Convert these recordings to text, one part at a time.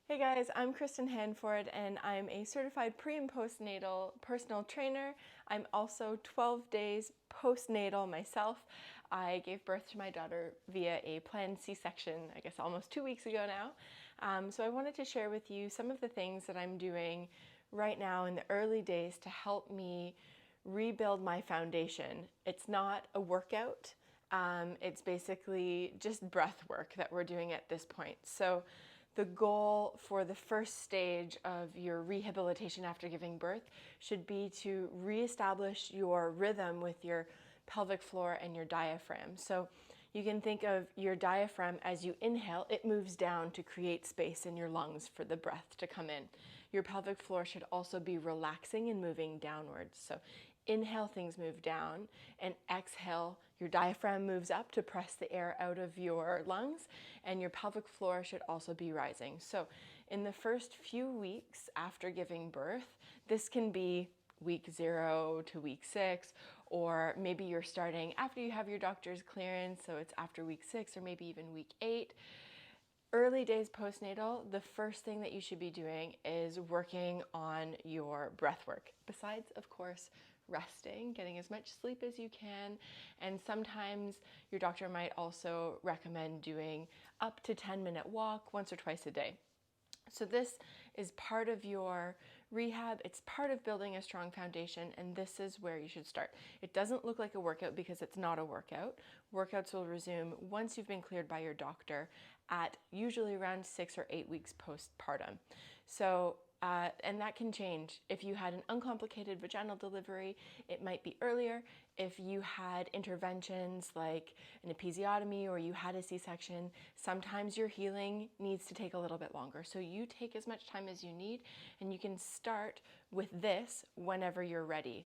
Hey guys, I'm Kristen Handford and I'm a certified pre and postnatal personal trainer. I'm also 12 days postnatal myself. I gave birth to my daughter via a planned C-section, I guess almost 2 weeks ago now. So I wanted to share with you some of the things that I'm doing right now in the early days to help me rebuild my foundation. It's not a workout. It's basically just breath work that we're doing at this point. So the goal for the first stage of your rehabilitation after giving birth should be to reestablish your rhythm with your pelvic floor and your diaphragm. So you can think of your diaphragm as you inhale, it moves down to create space in your lungs for the breath to come in. Your pelvic floor should also be relaxing and moving downwards. So inhale, things move down, and exhale, your diaphragm moves up to press the air out of your lungs, and your pelvic floor should also be rising. So in the first few weeks after giving birth, this can be week 0 to week 6, or maybe you're starting after you have your doctor's clearance, so it's after week 6 or maybe even week 8. Early days postnatal, the first thing that you should be doing is working on your breath work. Besides, of course, resting, getting as much sleep as you can, and sometimes your doctor might also recommend doing up to 10-minute walk once or twice a day. So this is part of your rehab, it's part of building a strong foundation, and this is where you should start. It doesn't look like a workout because it's not a workout. Workouts will resume once you've been cleared by your doctor at usually around 6 or 8 weeks postpartum. So and that can change. If you had an uncomplicated vaginal delivery, it might be earlier. If you had interventions like an episiotomy or you had a C-section, sometimes your healing needs to take a little bit longer. So you take as much time as you need, and you can start with this whenever you're ready.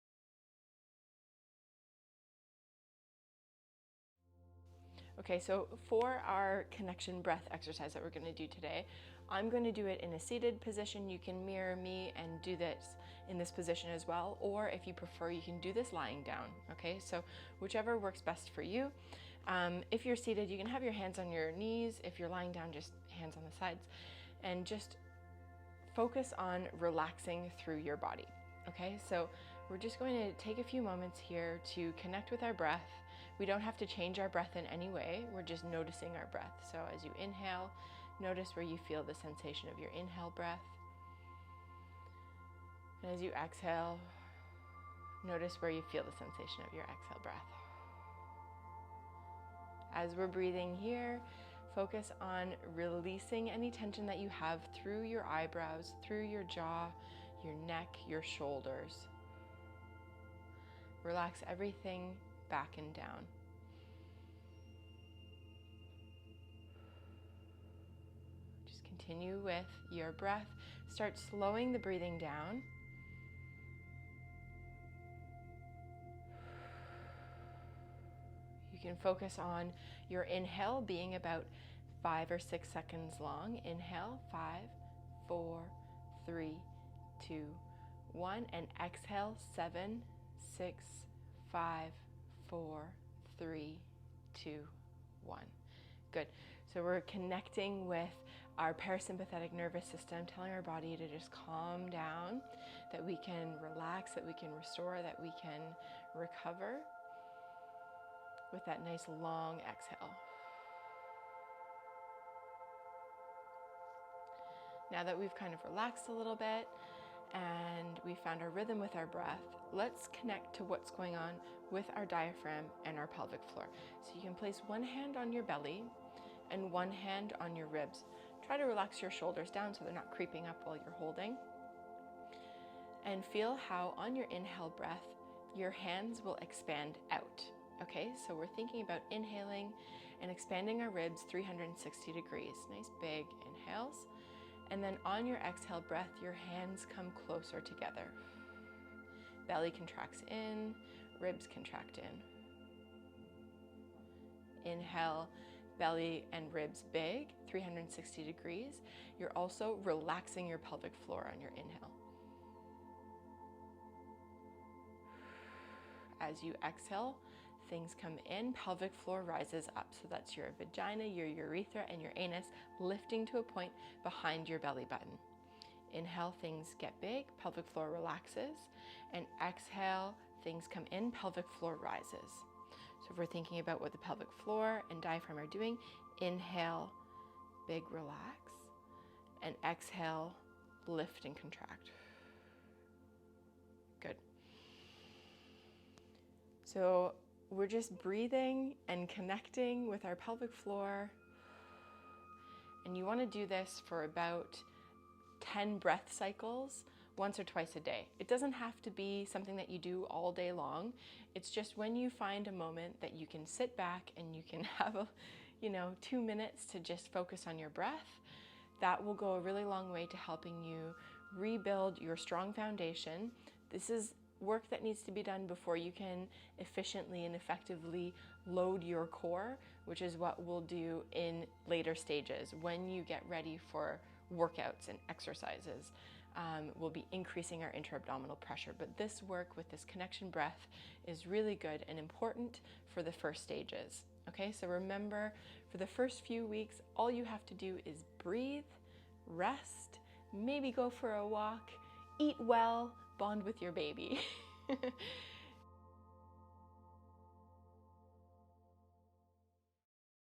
Okay, so for our connection breath exercise that we're going to do today, I'm going to do it in a seated position. You can mirror me and do this in this position as well, or if you prefer, you can do this lying down. Okay, so whichever works best for you. If you're seated, you can have your hands on your knees. If you're lying down, just hands on the sides, and just focus on relaxing through your body. Okay, so we're just going to take a few moments here to connect with our breath. We don't have to change our breath in any way. We're just noticing our breath. So as you inhale, notice where you feel the sensation of your inhale breath. And as you exhale, notice where you feel the sensation of your exhale breath. As we're breathing here, focus on releasing any tension that you have through your eyebrows, through your jaw, your neck, your shoulders. Relax everything back and down. Just continue with your breath. Start slowing the breathing down. You can focus on your inhale being about 5 or 6 seconds long. Inhale, 5, 4, 3, 2, 1, and exhale, 7, 6, 5, 4, 3, 2, 1. Good. So we're connecting with our parasympathetic nervous system, telling our body to just calm down, that we can relax, that we can restore, that we can recover with that nice long exhale. Now that we've kind of relaxed a little bit and we found our rhythm with our breath, let's connect to what's going on with our diaphragm and our pelvic floor. So you can place one hand on your belly and one hand on your ribs. Try to relax your shoulders down so they're not creeping up while you're holding. And feel how on your inhale breath, your hands will expand out. Okay, so we're thinking about inhaling and expanding our ribs 360 degrees. Nice big inhales. And then on your exhale breath, your hands come closer together. Belly contracts in, ribs contract in. Inhale, belly and ribs big, 360 degrees. You're also relaxing your pelvic floor on your inhale. As you exhale, things come in, pelvic floor rises up. So that's your vagina, your urethra, and your anus lifting to a point behind your belly button. Inhale, things get big, pelvic floor relaxes. And exhale, things come in, pelvic floor rises. So if we're thinking about what the pelvic floor and diaphragm are doing, inhale, big relax, and exhale, lift and contract. Good. So we're just breathing and connecting with our pelvic floor. And you want to do this for about 10 breath cycles, once or twice a day. It doesn't have to be something that you do all day long. It's just when you find a moment that you can sit back and you can have 2 minutes to just focus on your breath. That will go a really long way to helping you rebuild your strong foundation. This is work that needs to be done before you can efficiently and effectively load your core, which is what we'll do in later stages. When you get ready for workouts and exercises, we'll be increasing our intra-abdominal pressure. But this work with this connection breath is really good and important for the first stages. Okay, so remember, for the first few weeks, all you have to do is breathe, rest, maybe go for a walk, eat well, bond with your baby.